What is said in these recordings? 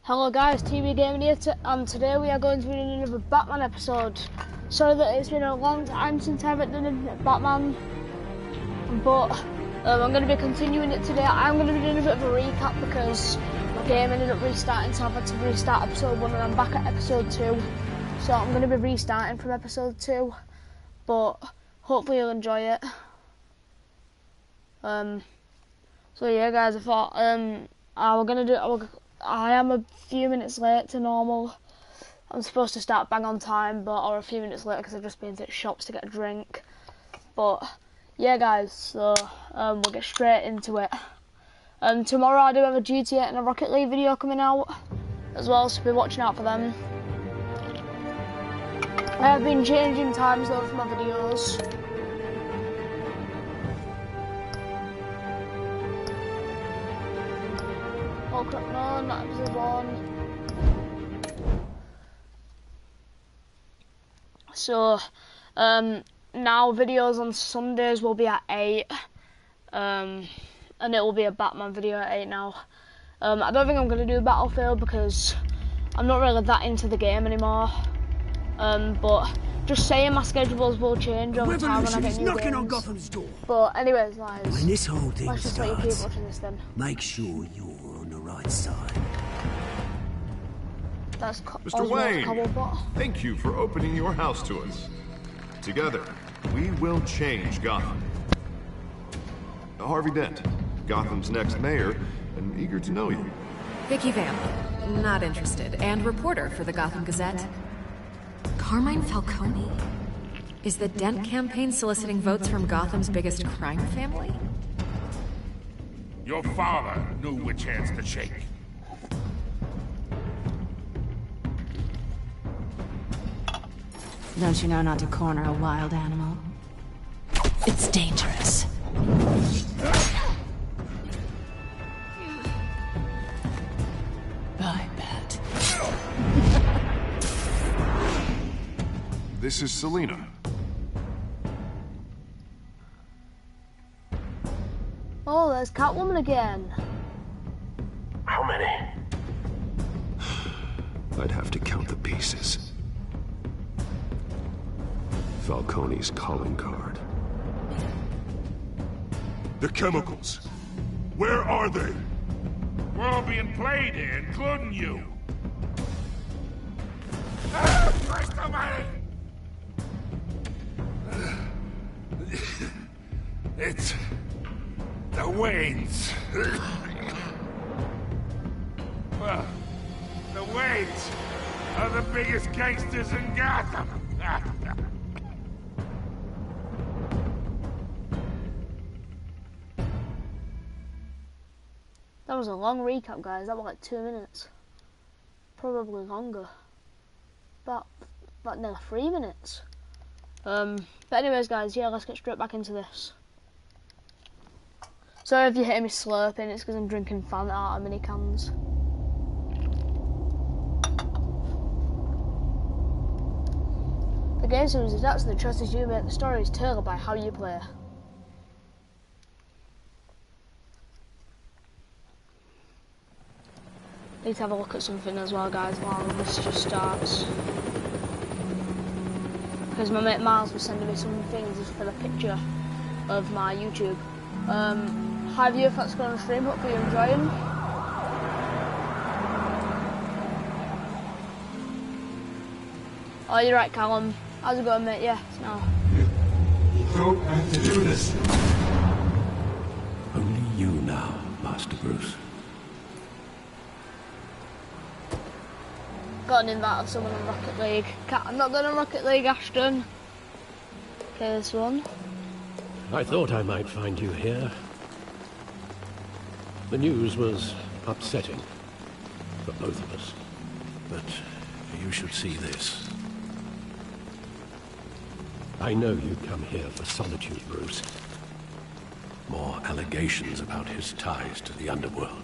Hello guys, TV Gaming here, and today we are going to be doing another Batman episode. Sorry that it's been a long time since I've done Batman, but I'm going to be continuing it today. I'm going to be doing a bit of a recap because my game ended up restarting, so I've had to restart episode 1 and I'm back at episode 2. So I'm going to be restarting from episode 2, but hopefully you'll enjoy it. So yeah guys, I thought I am a few minutes late to normal. I'm supposed to start bang on time, or a few minutes late because I've just been to the shops to get a drink. But yeah guys, so we'll get straight into it. Tomorrow I do have a GTA and a Rocket League video coming out as well, so be watching out for them. I have been changing times though for my videos. Oh crap, no, not episode 1. So, now videos on Sundays will be at 8, and it will be a Batman video at 8 now. I don't think I'm going to do Battlefield because I'm not really that into the game anymore. But just saying my schedules will change over time when I get new games. On Gotham's door. But anyways, guys, when this whole thing let's just let you keep watching this then. Make sure you're on the right side. That's Mr. Wayne, thank you for opening your house to us. Together, we will change Gotham. Harvey Dent, Gotham's next mayor, and eager to know you. Vicky Vamp, not interested, and reporter for the Gotham Gazette. Carmine Falcone? Is the Dent campaign soliciting votes from Gotham's biggest crime family? Your father knew which hands to shake. Don't you know not to corner a wild animal? It's dangerous. I bet. This is Selina. Oh, there's Catwoman again. How many? I'd have to count the pieces. Falcone's calling card. The chemicals. Where are they? We're all being played here, including you. Christ almighty! It's the Waynes. Well, the Waynes are the biggest gangsters in Gotham. That was a long recap, guys. That was like 2 minutes. Probably longer. About nearly 3 minutes. But anyways, guys, yeah, let's get straight back into this. Sorry if you hear me slurping, it's because I'm drinking Fanta out of mini cans. The game series is that's the choices you make. The story is tailored by how you play. Need to have a look at something as well, guys, while this just starts. Because my mate Miles was sending me some things for the picture of my YouTube. Hi viewer, thanks for going on stream, hope you're enjoying. Oh, you're right, Callum. How's it going, mate? Yeah, it's now. You don't have to do this. Only you now, Master Bruce. Got an invite of someone on Rocket League. I'm not going on Rocket League, Ashton. Okay, this one. I thought I might find you here. The news was upsetting for both of us. But you should see this. I know you come here for solitude, Bruce. More allegations about his ties to the underworld.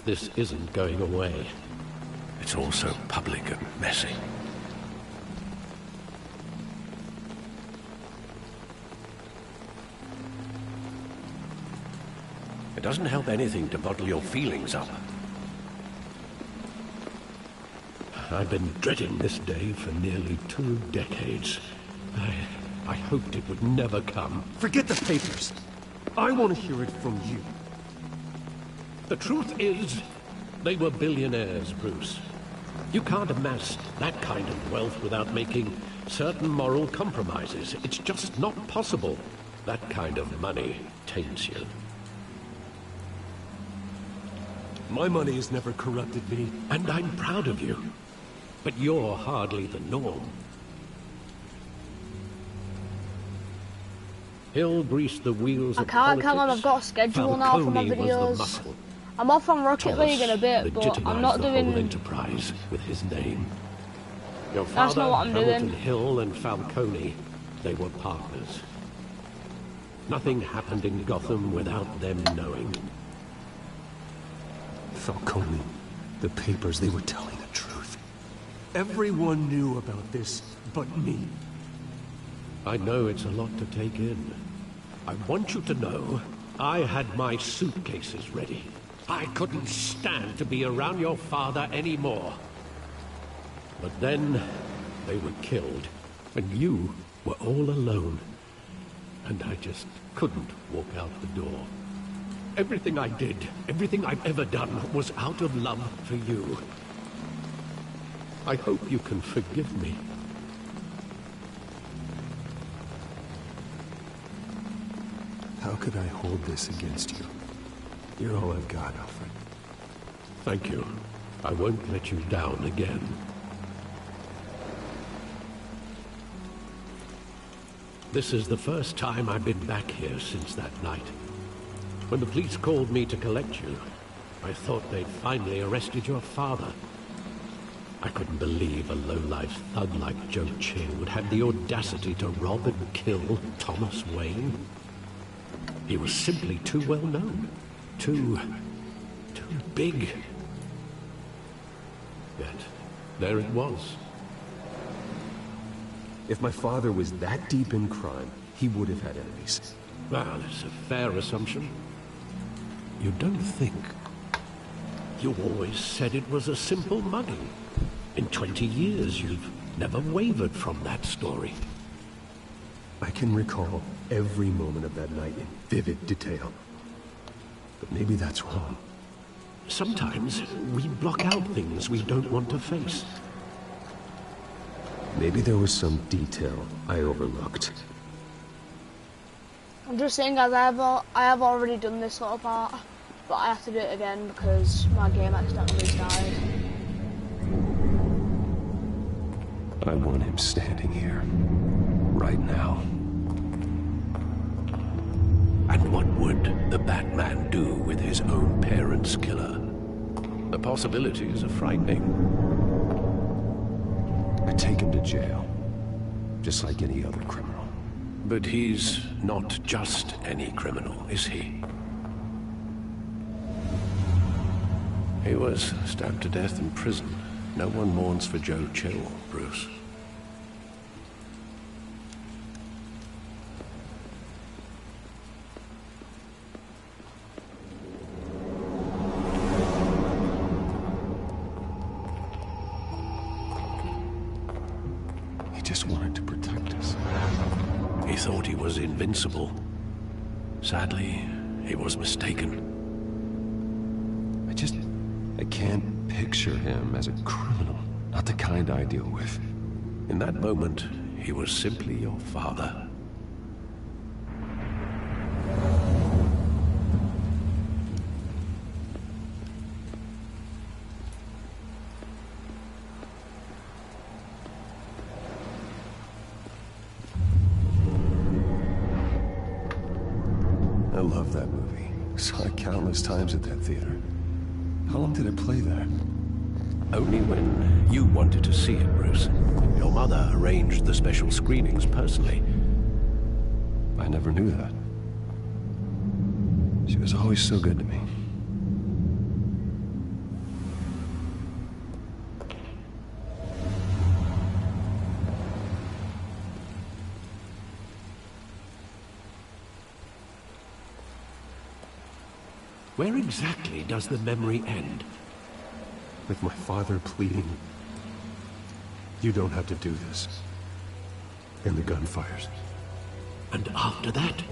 This isn't going away. It's all so public and messy. It doesn't help anything to bottle your feelings up. I've been dreading this day for nearly 2 decades. I hoped it would never come. Forget the papers. I want to hear it from you. The truth is, they were billionaires, Bruce. You can't amass that kind of wealth without making certain moral compromises. It's just not possible. That kind of money taints you. My money has never corrupted me. And I'm proud of you. But you're hardly the norm. Hill greased the wheels of can't politics. I've got a schedule now for my videos. I'm off on Rocket League in a bit, but I'm not doing the whole enterprise with his name. Your father, That's not what I'm Hamilton doing. Hill and Falcone, they were partners. Nothing happened in Gotham without them knowing. Falcone, the papers, they were telling the truth. Everyone knew about this but me. I know it's a lot to take in. I want you to know, I had my suitcases ready. I couldn't stand to be around your father anymore. But then, they were killed, and you were all alone. And I just couldn't walk out the door. Everything I did, everything I've ever done, was out of love for you. I hope you can forgive me. How could I hold this against you? You're all I've got, Alfred. Thank you. I won't let you down again. This is the first time I've been back here since that night. When the police called me to collect you, I thought they'd finally arrested your father. I couldn't believe a low-life thug like Joe Chill would have the audacity to rob and kill Thomas Wayne. He was simply too well known. Too big. Yet, there it was. If my father was that deep in crime, he would have had enemies. Well, it's a fair assumption. You don't think? You always said it was a simple mugging. In 20 years, you've never wavered from that story. I can recall every moment of that night in vivid detail. But maybe that's wrong. Sometimes we block out things we don't want to face. Maybe there was some detail I overlooked. I'm just saying, guys, I have already done this sort of part, but I have to do it again because my game accidentally started. I want him standing here, right now. And what would the Batman do with his own parents' killer? The possibilities are frightening. I take him to jail, just like any other criminal. But he's not just any criminal, is he? He was stabbed to death in prison. No one mourns for Joe Chill, Bruce. He just wanted to protect us. He thought he was invincible. Sadly, he was mistaken. I can't picture him as a criminal. Not the kind I deal with. In that moment, he was simply your father. I love that movie. Saw it countless times at that theater. How long did it play there? Only when you wanted to see it, Bruce. Your mother arranged the special screenings personally. I never knew that. She was always so good to me. Where exactly does the memory end? With my father pleading, You don't have to do this. And the gun fires. And after that?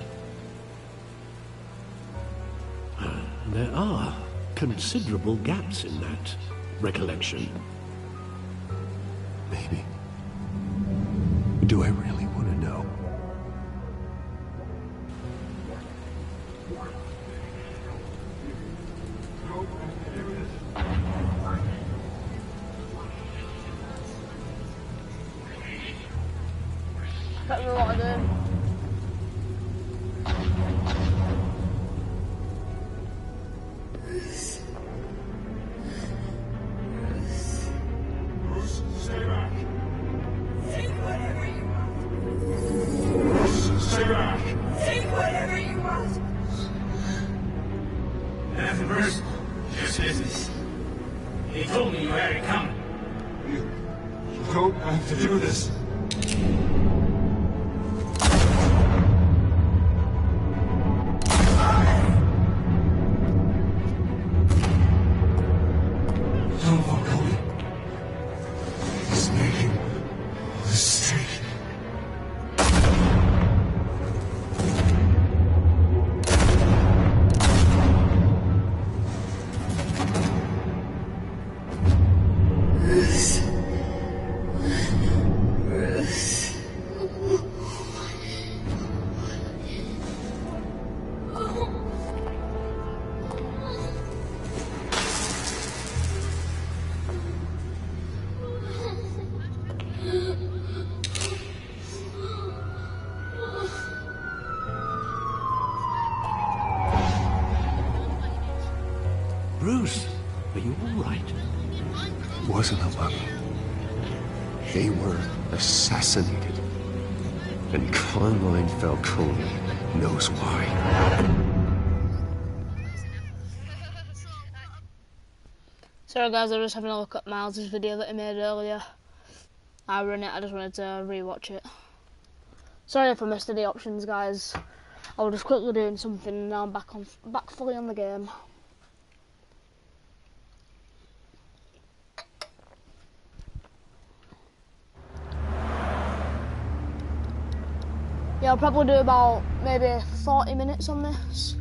There are considerable gaps in that recollection. Maybe. Do I really want to know? I don't know what I'm doing. Stay back. Take whatever you want. Stay back. Take whatever you want. That's Bruce. This business. He told me you had it coming. You don't have to do this. Don't walk away. He's making a mistake. Bruce, are you all right? It wasn't a luck. They were assassinated. And Carmine Falcone knows why. Sorry guys, I was just having a look at Miles' video that he made earlier. I run it, I just wanted to rewatch it. Sorry if I missed any options guys. I was just quickly doing something and now I'm back fully on the game. Yeah, I'll probably do about maybe 40 minutes on this.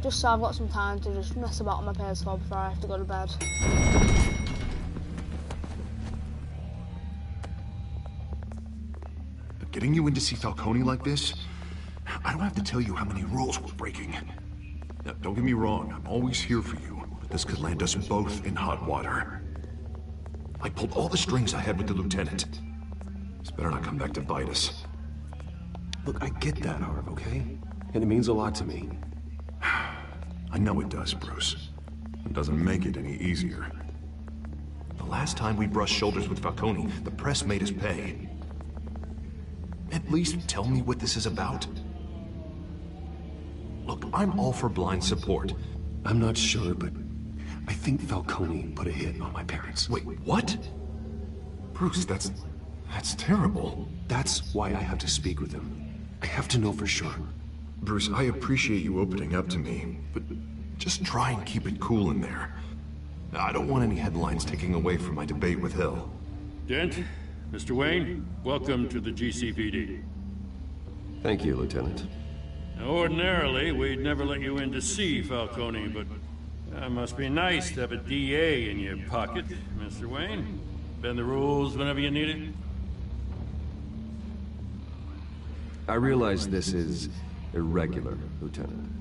Just so I've got some time to just mess about on my PS4 before I have to go to bed. Getting you in to see Falcone like this? I don't have to tell you how many rules we're breaking. Now, don't get me wrong, I'm always here for you, but this could land us both in hot water. I pulled all the strings I had with the lieutenant. This better not come back to bite us. Look, I get that, Harv, okay? And it means a lot to me. I know it does, Bruce. It doesn't make it any easier. The last time we brushed shoulders with Falcone, the press made us pay. At least tell me what this is about. Look, I'm all for blind support. I'm not sure, but I think Falcone put a hit on my parents. Wait, what? Bruce, that's terrible. That's why I have to speak with him. I have to know for sure. Bruce, I appreciate you opening up to me, but just try and keep it cool in there. I don't want any headlines taking away from my debate with Hill. Dent, Mr. Wayne, welcome to the GCPD. Thank you, Lieutenant. Now, ordinarily, we'd never let you in to see Falcone, but it must be nice to have a DA in your pocket, Mr. Wayne. Bend the rules whenever you need it. I realize this is irregular, Lieutenant.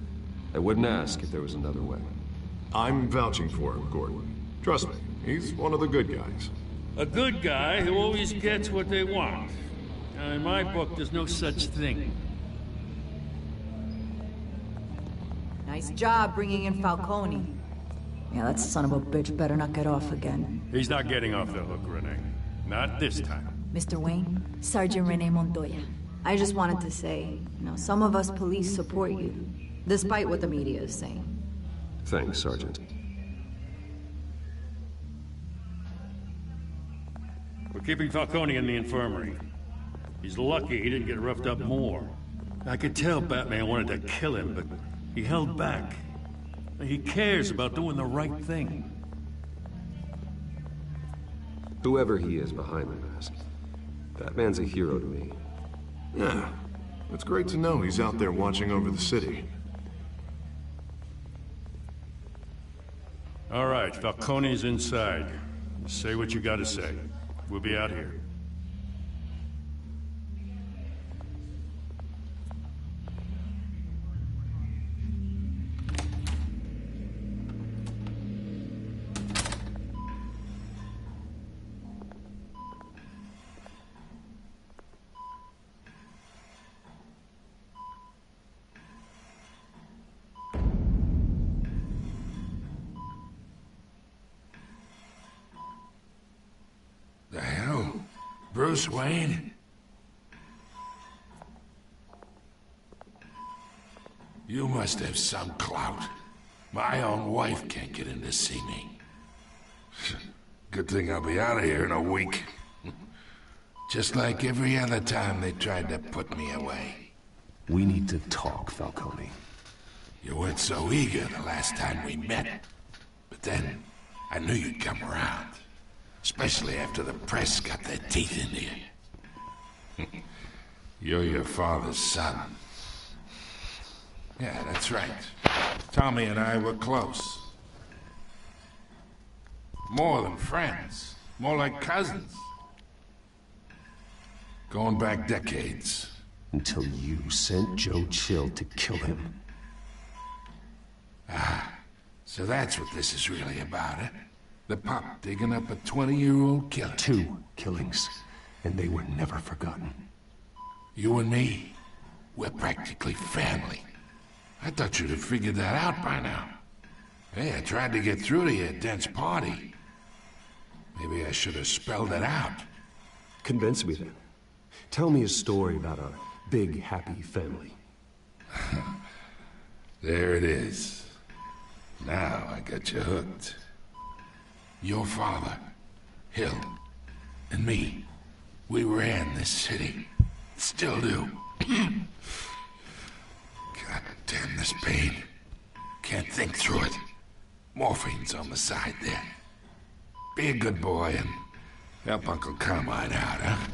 I wouldn't ask if there was another way. I'm vouching for him, Gordon. Trust me, he's one of the good guys. A good guy who always gets what they want. Now, in my book, there's no such thing. Nice job bringing in Falcone. Yeah, that son of a bitch better not get off again. He's not getting off the hook, Renee. Not this time. Mr. Wayne, Sergeant Renee Montoya. I just wanted to say, some of us police support you, despite what the media is saying. Thanks, Sergeant. We're keeping Falcone in the infirmary. He's lucky he didn't get roughed up more. I could tell Batman wanted to kill him, but he held back. He cares about doing the right thing. Whoever he is behind the mask. That man's a hero to me. Yeah, it's great to know he's out there watching over the city. All right, Falcone's inside. Say what you gotta say. We'll be out here. The hell? Bruce Wayne? You must have some clout. My own wife can't get in to see me. Good thing I'll be out of here in a week. Just like every other time they tried to put me away. We need to talk, Falcone. You weren't so eager the last time we met. But then, I knew you'd come around. Especially after the press got their teeth into you. You're your father's son. Yeah, that's right. Tommy and I were close. More than friends. More like cousins. Going back decades. Until you sent Joe Chill to kill him. Ah, so that's what this is really about, eh? The pup digging up a 20-year-old killer. 2 killings, and they were never forgotten. You and me, we're practically family. I thought you'd have figured that out by now. Hey, I tried to get through to you at Dent's party. Maybe I should have spelled it out. Convince me then. Tell me a story about a big, happy family. There it is. Now I got you hooked. Your father, Hill, and me, we ran this city. Still do. God damn this pain. Can't think through it. Morphine's on the side there. Be a good boy and help Uncle Carmine out, huh?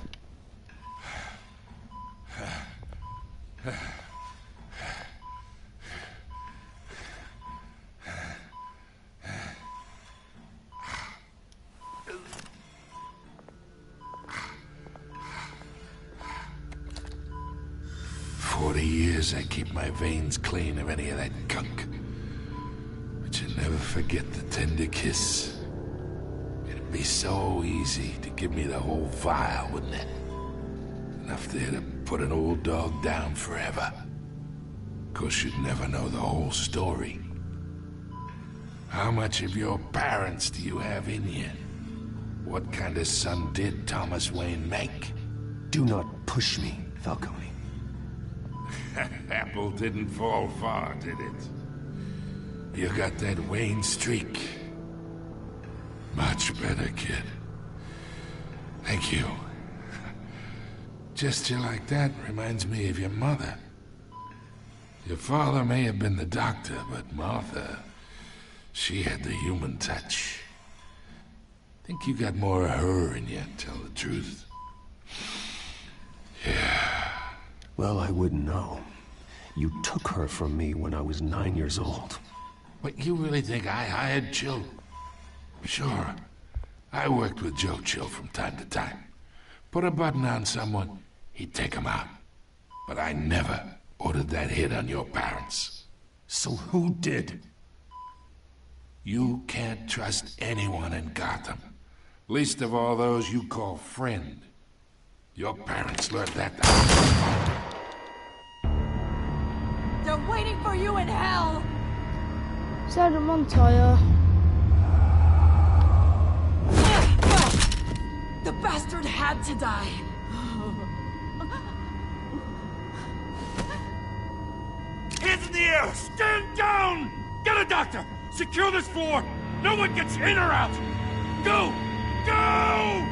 40 years I keep my veins clean of any of that gunk. But you never forget the tender kiss. It'd be so easy to give me the whole vial, wouldn't it? Enough there to put an old dog down forever. Of course, you'd never know the whole story. How much of your parents do you have in you? What kind of son did Thomas Wayne make? Do not push me, Falcone. Apple didn't fall far, did it? You got that Wayne streak. Much better, kid. Thank you. Gesture like that reminds me of your mother. Your father may have been the doctor, but Martha, she had the human touch. Think you got more of her in you, to tell the truth. Yeah. Well, I wouldn't know. You took her from me when I was 9 years old. But you really think I hired Chill? Sure. I worked with Joe Chill from time to time. Put a button on someone, he'd take him out. But I never ordered that hit on your parents. So who did? You can't trust anyone in Gotham. Least of all those you call friend. Your parents learned that. They're waiting for you in hell! Sergeant Montoya. The bastard had to die. Hands in the air! Stand down! Get a doctor! Secure this floor! No one gets in or out! Go! Go!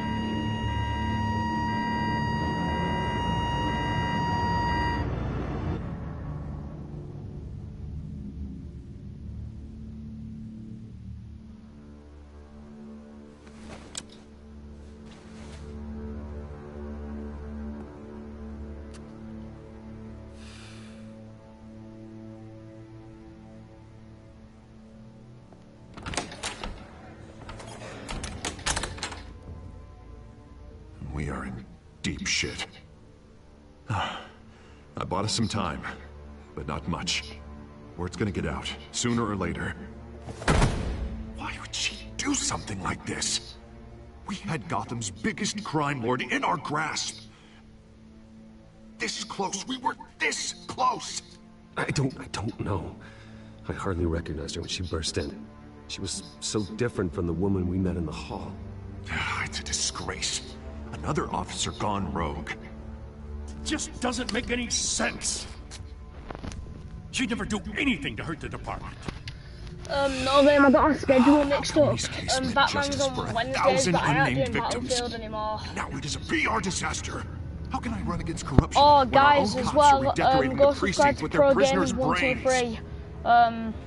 shit. I bought us some time, but not much. Word's gonna get out, sooner or later. Why would she do something like this? We had Gotham's biggest crime lord in our grasp. This close, we were this close! I don't know. I hardly recognized her when she burst in. She was so different from the woman we met in the hall. It's a disgrace. Another officer gone rogue. Just doesn't make any sense. She'd never do anything to hurt the department. No, Liam, I got our schedule mixed up. Batman's on Wednesdays, but I ain't doing Battlefield anymore. Now it is a PR disaster. How can I run against corruption? Oh, guys, as well, go subscribe to Pro Gaming 123.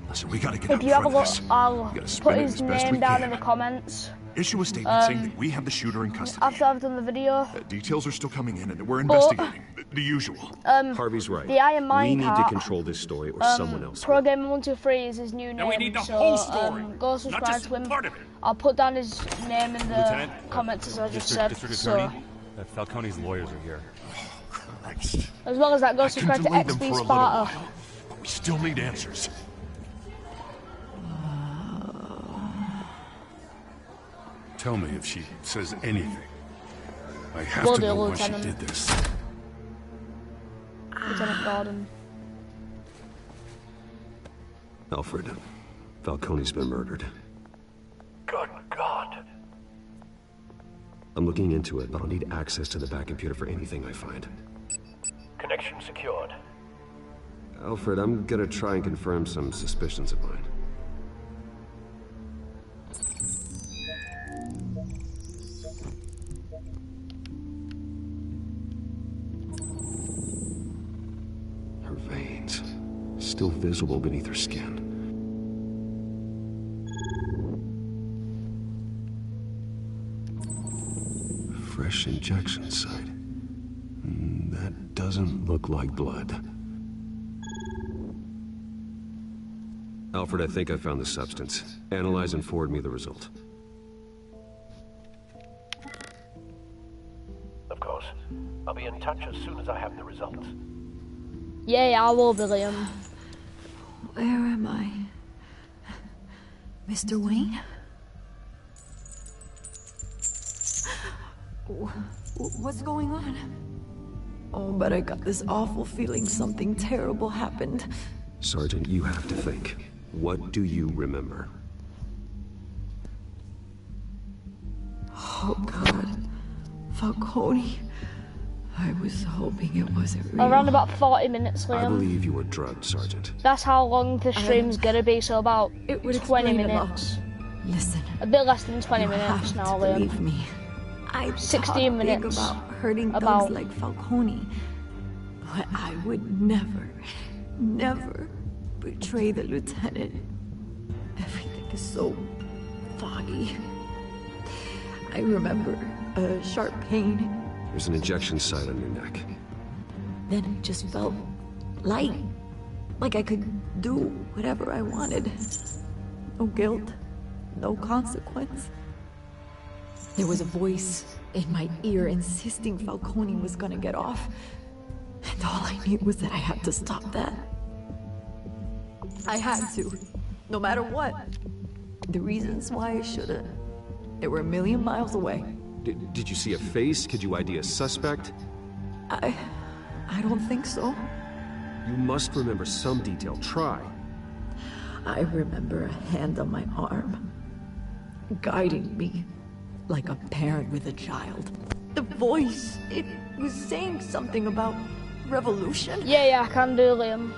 Listen, we gotta get if out you have a front look, of this. I'll put his name down in the comments. Issue a statement saying that we have the shooter in custody. After I've done the video. Details are still coming in, and we're investigating. The usual. Harvey's right. The Iron Mind we need part, to control this story, or someone else. Pro Gaming 123 is his new name. We need the so, whole story. Go subscribe to him. Part of it. I'll put down his name in the comments as I just said. District So. Attorney, Falcone's lawyers are here. Christ. As well as that, go subscribe to XB Sparta. But we still need answers. Tell me if she says anything. I have Will to do, know why she Lieutenant. did this. Lieutenant Gordon. Alfred, Falcone's been murdered. Good God. I'm looking into it, but I'll need access to the back computer for anything I find. Connection secured. Alfred, I'm gonna try and confirm some suspicions of mine. Her veins, still visible beneath her skin. Fresh injection site. That doesn't look like blood. Alfred, I think I found the substance. Analyze and forward me the result. Of course. I'll be in touch as soon as I have the results. Yeah, I will, William. Where am I? Mr. Wayne? What's going on? Oh, but I got this awful feeling something terrible happened. Sergeant, you have to think. What do you remember? Oh, God. Falcone. I was hoping it wasn't real. Around about 40 minutes, Liam. I believe you were drugged, Sergeant. That's how long the stream's gonna be, so about 20 minutes. Listen. A bit less than 20 minutes now, Liam. Believe me. I 16 minutes. About hurting thugs like Falcone. But I would never, never betray the lieutenant. Everything is so foggy. I remember a sharp pain. There's an injection site on your neck. Then it just felt light. Like I could do whatever I wanted. No guilt, no consequence. There was a voice in my ear insisting Falcone was gonna get off. And all I knew was that I had to stop that. I had to, no matter what. The reasons why I shouldn't, they were a million miles away. Did you see a face? Could you ID a suspect? I don't think so. You must remember some detail. Try. I remember a hand on my arm, guiding me like a parent with a child. The voice, it was saying something about revolution. Yeah, I can do, Liam.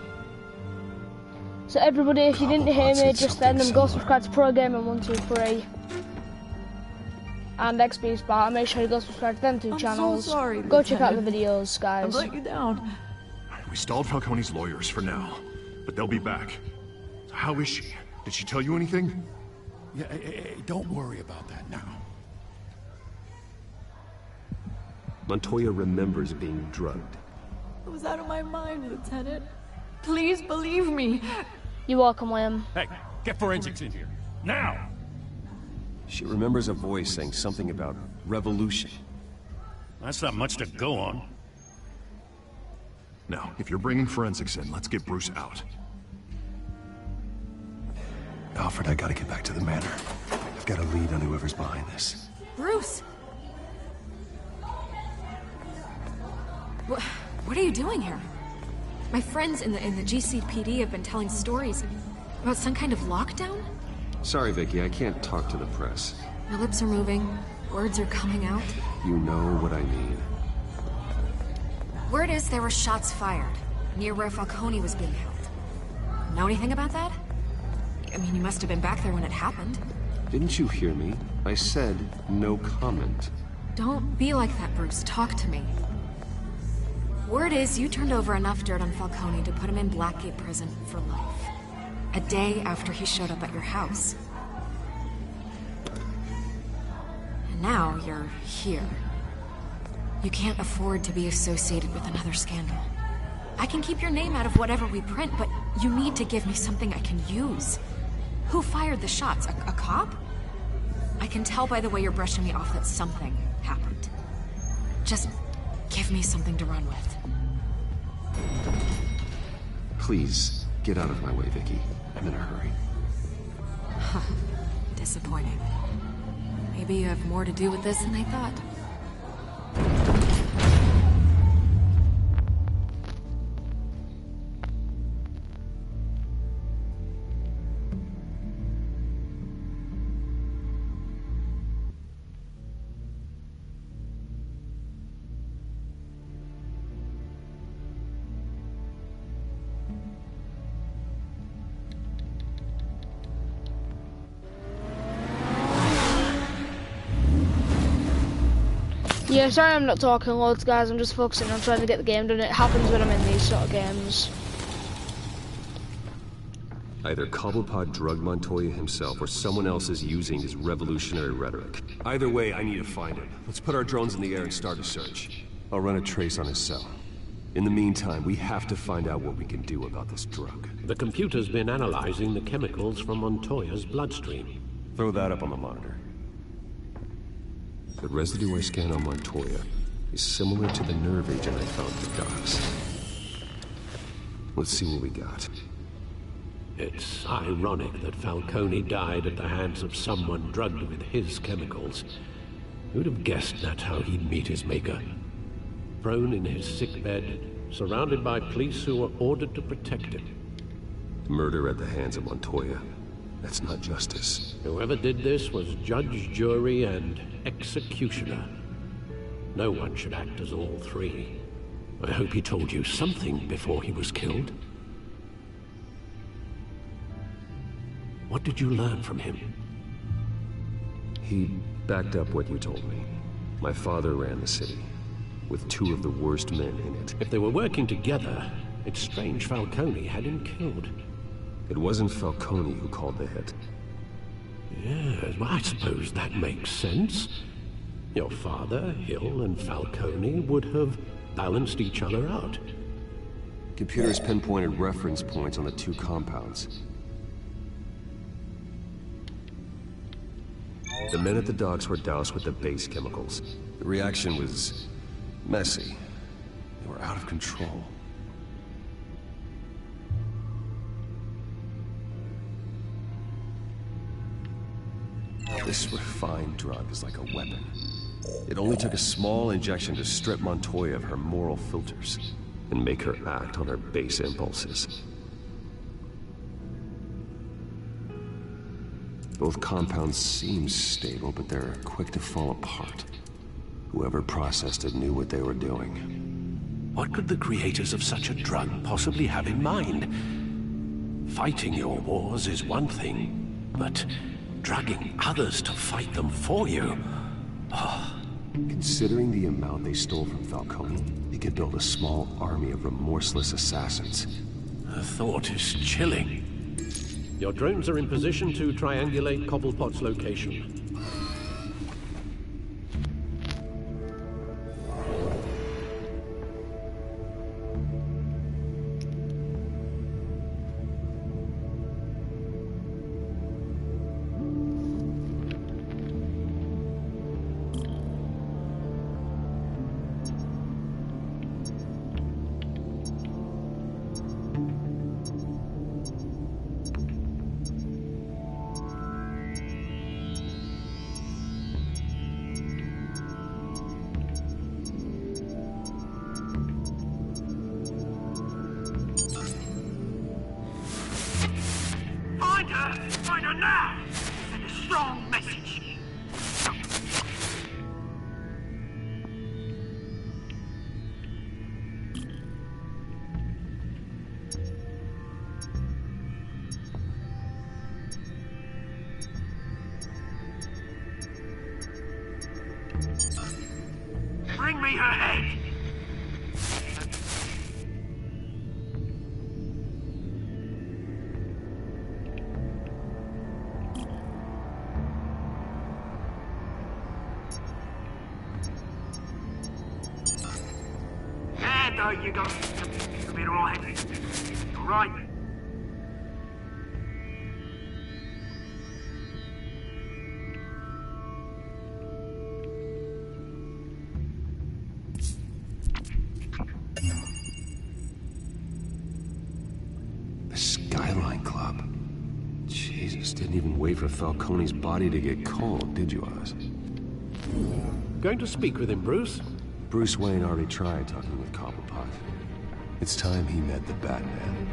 So everybody, if you didn't hear me just then, then go subscribe to Pro Gaming 123 and XB Sparta. Make sure you go subscribe to them two channels. So sorry, go check out the Lieutenant. videos, guys. I let you down. We stalled Falcone's lawyers for now, but they'll be back. So how is she? Did she tell you anything? Yeah, don't worry about that now. Montoya remembers being drugged. I was out of my mind, Lieutenant. Please believe me. You're welcome, Liam. Hey, get forensics in here. Now! She remembers a voice saying something about revolution. That's not much to go on. Now, if you're bringing forensics in, let's get Bruce out. Alfred, I gotta get back to the manor. I've got a lead on whoever's behind this. Bruce! What are you doing here? My friends in the GCPD have been telling stories about some kind of lockdown? Sorry, Vicky, I can't talk to the press. My lips are moving, words are coming out. You know what I mean. Word is there were shots fired near where Falcone was being held. Know anything about that? I mean, you must have been back there when it happened. Didn't you hear me? I said no comment. Don't be like that, Bruce. Talk to me. Word is you turned over enough dirt on Falcone to put him in Blackgate Prison for life. A day after he showed up at your house. And now you're here. You can't afford to be associated with another scandal. I can keep your name out of whatever we print, but you need to give me something I can use. Who fired the shots? A cop? I can tell by the way you're brushing me off that something happened. Just give me something to run with. Please, get out of my way, Vicky. I'm in a hurry. Disappointing. Maybe you have more to do with this than I thought. Yeah, sorry I'm not talking loads, guys. I'm just focusing on trying to get the game done. It happens when I'm in these sort of games. Either Cobblepot drugged Montoya himself, or someone else is using his revolutionary rhetoric. Either way, I need to find him. Let's put our drones in the air and start a search. I'll run a trace on his cell. In the meantime, we have to find out what we can do about this drug. The computer's been analyzing the chemicals from Montoya's bloodstream. Throw that up on the monitor. The residue I scanned on Montoya is similar to the nerve agent I found at the docks. Let's see what we got. It's ironic that Falcone died at the hands of someone drugged with his chemicals. Who'd have guessed that's how he'd meet his maker? Prone in his sickbed, surrounded by police who were ordered to protect him. Murder at the hands of Montoya. That's not justice. Whoever did this was judge, jury, and executioner. No one should act as all three. I hope he told you something before he was killed. What did you learn from him? He backed up what you told me. My father ran the city, with two of the worst men in it. If they were working together, it's strange Falcone had him killed. It wasn't Falcone who called the hit. Yes, well, I suppose that makes sense. Your father, Hill, and Falcone would have balanced each other out. Computers pinpointed reference points on the two compounds. The men at the docks were doused with the base chemicals. The reaction was messy. They were out of control. This refined drug is like a weapon. It only took a small injection to strip Montoya of her moral filters and make her act on her base impulses. Both compounds seem stable, but they're quick to fall apart. Whoever processed it knew what they were doing. What could the creators of such a drug possibly have in mind? Fighting your wars is one thing, but drugging others to fight them for you? Oh. Considering the amount they stole from Falcone, they could build a small army of remorseless assassins. The thought is chilling. Your drones are in position to triangulate Cobblepot's location. Find her now! Send a strong message. Bring me her head! There you go. You'll be alright. Alright. The Skyline Club. Jesus, didn't even wait for Falcone's body to get cold, did you, Oz? Going to speak with him, Bruce? Bruce Wayne already tried talking with Cobblepot. It's time he met the Batman.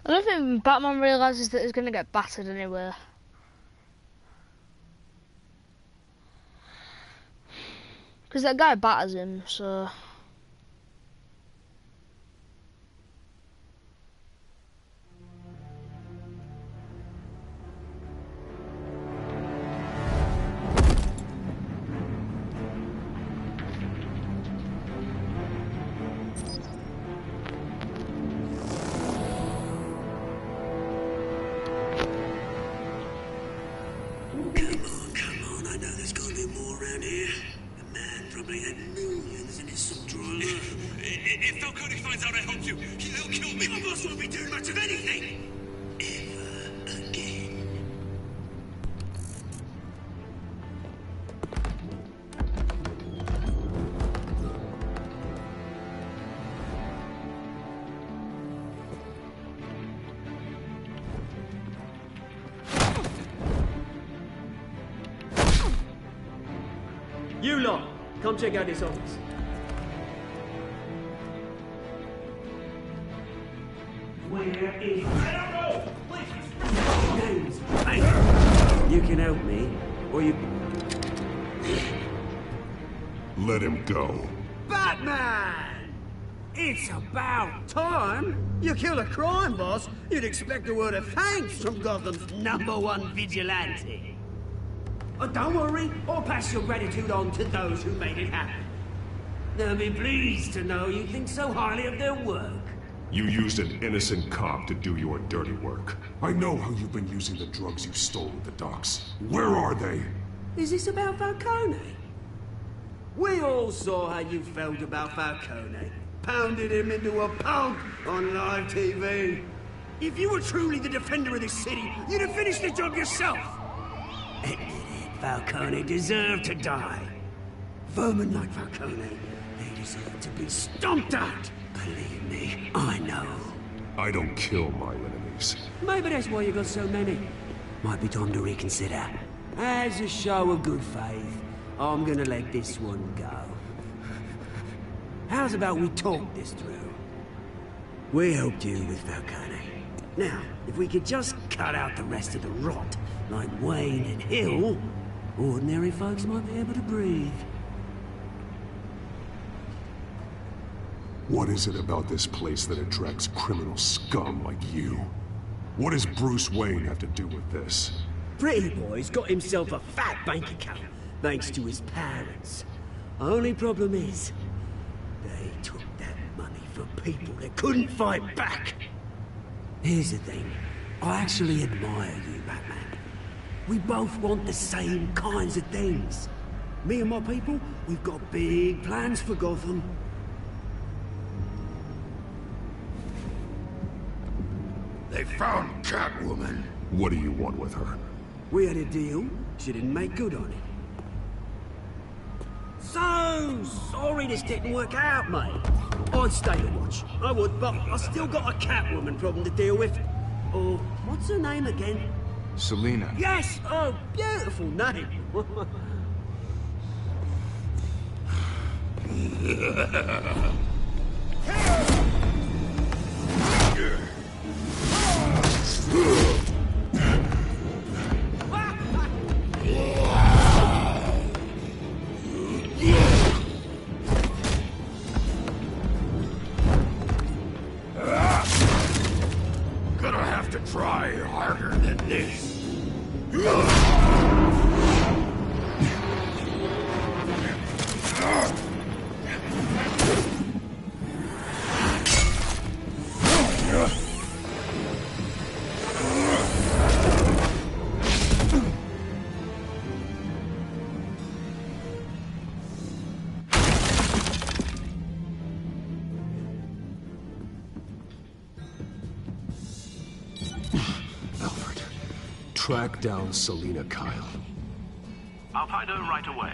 I don't think Batman realises that he's going to get battered anywhere. Because that guy batters him, so... If Falcone finds out I helped you, he'll kill me. My boss won't be doing much of anything. Ever again. You lot, come check out this office. Where is... I don't know! Please! Names. Hey! You can help me, or you... Let him go. Batman! It's about time! You kill a crime boss, you'd expect a word of thanks from Gotham's #1 vigilante. Oh, don't worry, I'll pass your gratitude on to those who made it happen. They'll be pleased to know you think so highly of their work. You used an innocent cop to do your dirty work. I know how you've been using the drugs you stole at the docks. Where are they? Is this about Falcone? We all saw how you felt about Falcone. Pounded him into a pulp on live TV. If you were truly the defender of this city, you'd have finished the job yourself. Admit it, Falcone deserved to die. Vermin like Falcone, they deserve to be stomped out. Believe me, I know. I don't kill my enemies. Maybe that's why you got so many. Might be time to reconsider. As a show of good faith, I'm gonna let this one go. How's about we talk this through? We helped you with Falcone. Now, if we could just cut out the rest of the rot, like Wayne and Hill, ordinary folks might be able to breathe. What is it about this place that attracts criminal scum like you? What does Bruce Wayne have to do with this? Pretty Boy's got himself a fat bank account, thanks to his parents. Only problem is, they took that money for people that couldn't fight back. Here's the thing, I actually admire you, Batman. We both want the same kinds of things. Me and my people, we've got big plans for Gotham. They found Catwoman. What do you want with her? We had a deal. She didn't make good on it. So sorry this didn't work out, mate. I'd stay to watch. I would, but I still got a Catwoman problem to deal with. Oh, what's her name again? Selina. Yes! Oh, beautiful name. this. Track down Selina Kyle. I'll find her right away.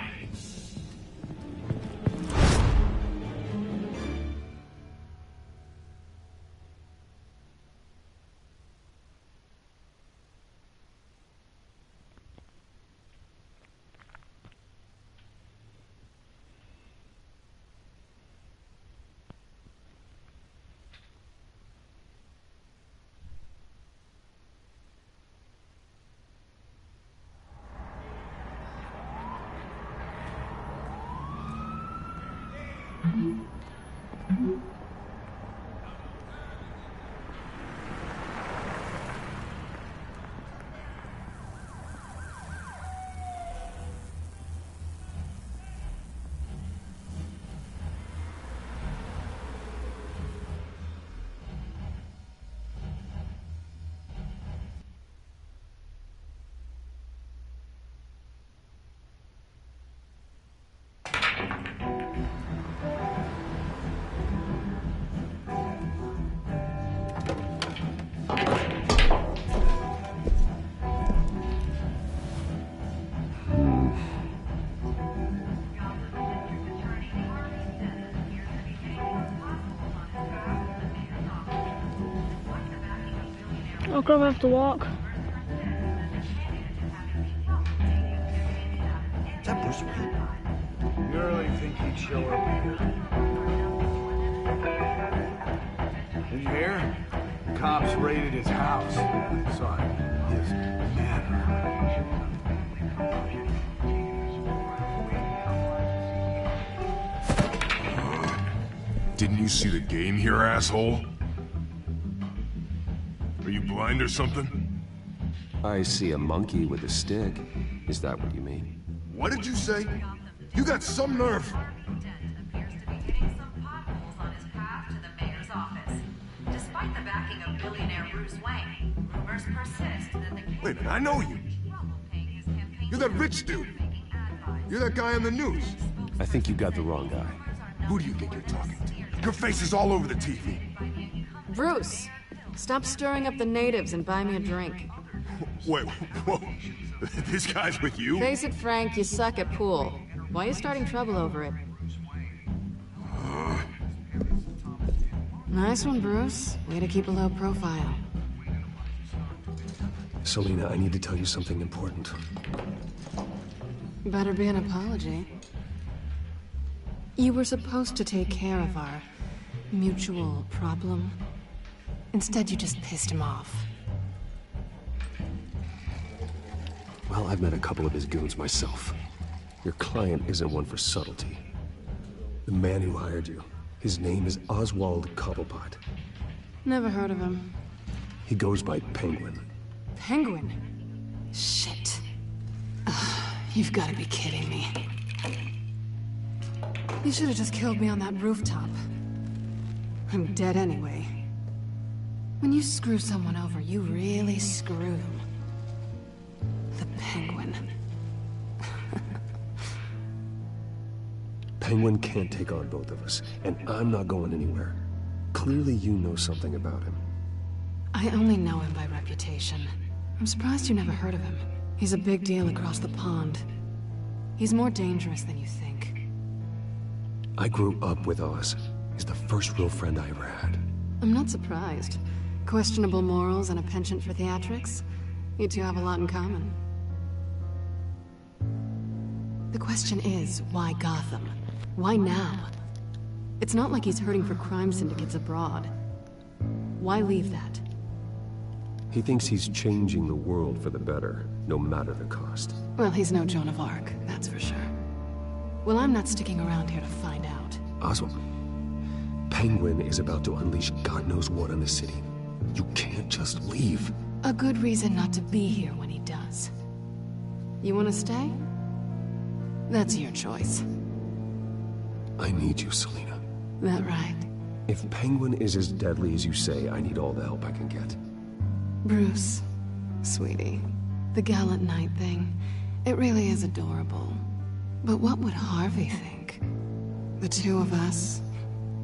I'll probably have to walk. Is that Bruce Wayne? You really think he'd show up here? Did you hear? The cops raided his house. Sorry, his manor. Didn't you see the game here, asshole? Are you blind or something? I see a monkey with a stick. Is that what you mean? What did you say? You got some nerve. Despite the backing of billionaire Bruce Wayne, rumors persist that the Wait a minute, I know you. You're that rich dude. You're that guy on the news. I think you got the wrong guy. Who do you think you're talking to? Your face is all over the TV. Bruce, stop stirring up the natives and buy me a drink. Wait, whoa. This guy's with you? Face it, Frank, you suck at pool. Why are you starting trouble over it? Nice one, Bruce. Way to keep a low profile. Selina, I need to tell you something important. Better be an apology. You were supposed to take care of our mutual problem. Instead, you just pissed him off. Well, I've met a couple of his goons myself. Your client isn't one for subtlety. The man who hired you, his name is Oswald Cobblepot. Never heard of him. He goes by Penguin. Penguin? Shit. You've got to be kidding me. You should have just killed me on that rooftop. I'm dead anyway. When you screw someone over, you really screw them. The Penguin. Penguin can't take on both of us, and I'm not going anywhere. Clearly you know something about him. I only know him by reputation. I'm surprised you never heard of him. He's a big deal across the pond. He's more dangerous than you think. I grew up with Oz. He's the first real friend I ever had. I'm not surprised. Questionable morals and a penchant for theatrics. You two have a lot in common. The question is, why Gotham? Why now? It's not like he's hurting for crime syndicates abroad. Why leave that? He thinks he's changing the world for the better, no matter the cost. Well, he's no Joan of Arc, that's for sure. Well, I'm not sticking around here to find out. Oswald, Penguin is about to unleash God knows what on the city. You can't just leave. A good reason not to be here when he does. You want to stay? That's your choice. I need you, Selina. That right? If Penguin is as deadly as you say, I need all the help I can get. Bruce, sweetie, the gallant knight thing, it really is adorable. But what would Harvey think? The two of us,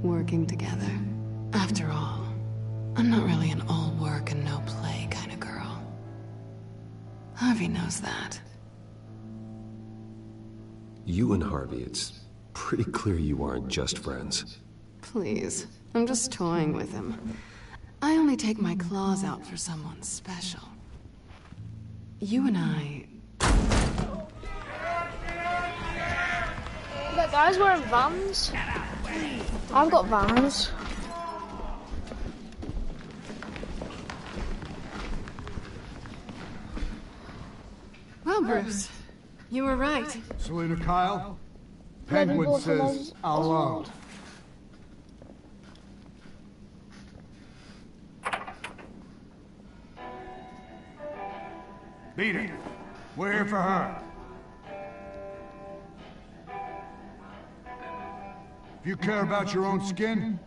working together. After all, I'm not really an all work and no play kind of girl. Harvey knows that. You and Harvey, it's pretty clear you aren't just friends. Please, I'm just toying with him. I only take my claws out for someone special. You and I... That guy's wearing Vans. I've got Vans. Well, Bruce, you were right. Selina Kyle, Penguin says hello. Beat it. We're here for her. If you care about your own skin,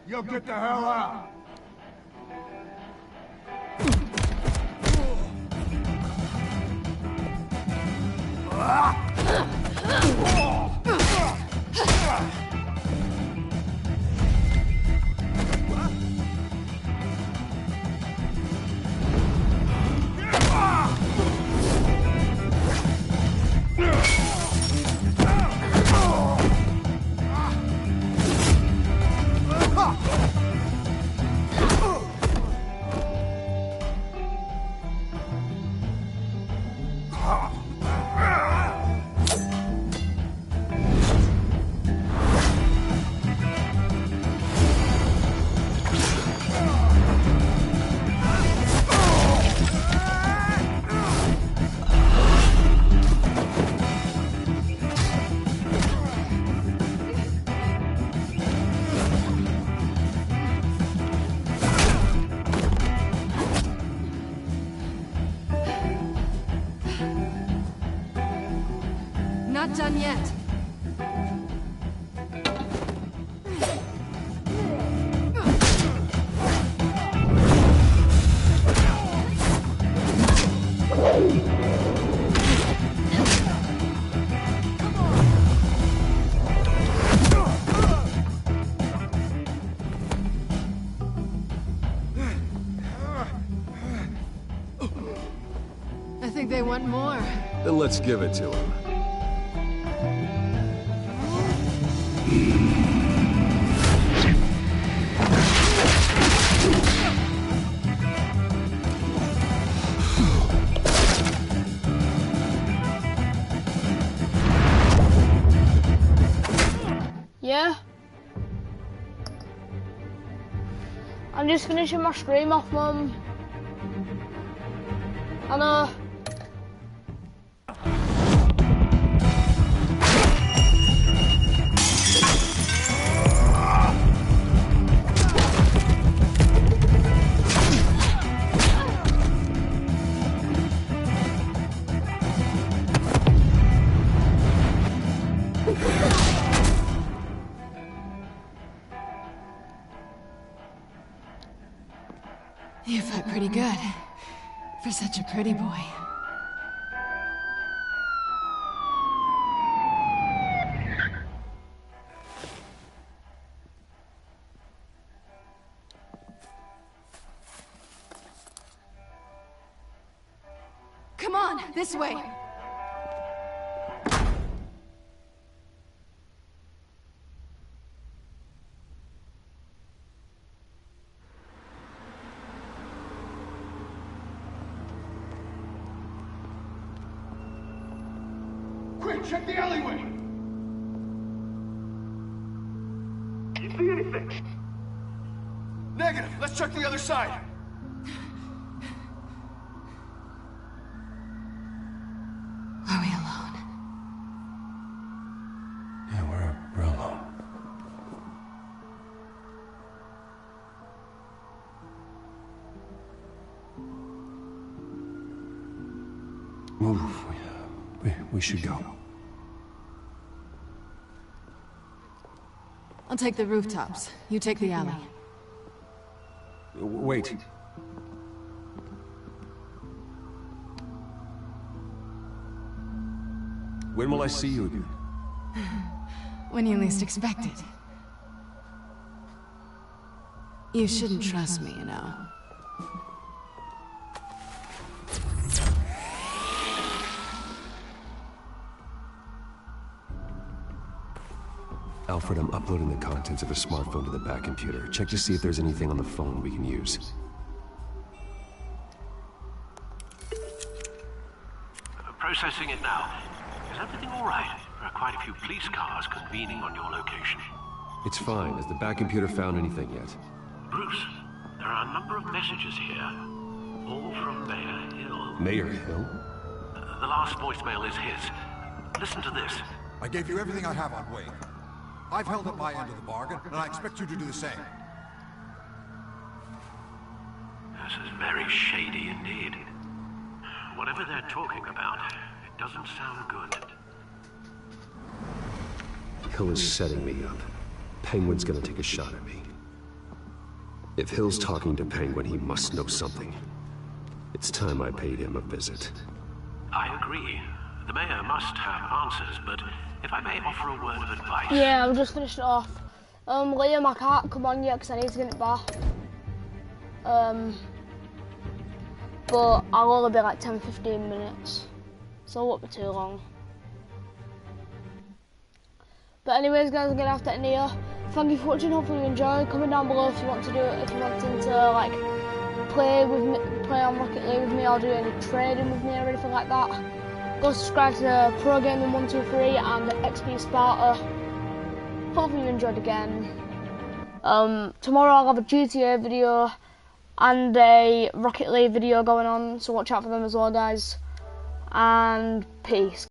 you'll get the hell out. Not done yet. I think they want more. Then let's give it to him. Yeah. I'm just finishing my stream off, Mum. I know. You fight pretty good. For such a pretty boy. Come on, this way. Quick, check the alleyway! You see anything? Negative. Let's check the other side. Are we alone? Yeah, we're alone. Move. We should go. I'll take the rooftops. You take the alley. Wait. When will I see you again? When you least expect it. You shouldn't trust me, you know. Alfred, I'm uploading the contents of a smartphone to the back computer. Check to see if there's anything on the phone we can use. Processing it now. Is everything all right? There are quite a few police cars convening on your location. It's fine. Has the back computer found anything yet? Bruce, there are a number of messages here. All from Mayor Hill. Mayor Hill? The last voicemail is his. Listen to this. I gave you everything I have on Wayne. I've held up my end of the bargain, and I expect you to do the same. This is very shady indeed. Whatever they're talking about, it doesn't sound good. Hill is setting me up. Penguin's gonna take a shot at me. If Hill's talking to Penguin, he must know something. It's time I paid him a visit. I agree. The mayor must have answers, but if I may offer a word of advice... Yeah, I'm just finishing it off. Liam, I can't come on yet because I need to get it back. But I'll only be like 10-15 minutes, so it won't be too long. But anyways guys, I'm gonna have to end here. Thank you for watching, hopefully you enjoyed. Comment down below if you want to do it, if you want to like play with me, play on Rocket League with me, or do any trading with me or anything like that. Go subscribe to Pro Gaming 123 and XP Sparta. Hopefully you enjoyed again. Tomorrow I'll have a GTA video and a Rocket League video going on, so watch out for them as well guys. And peace.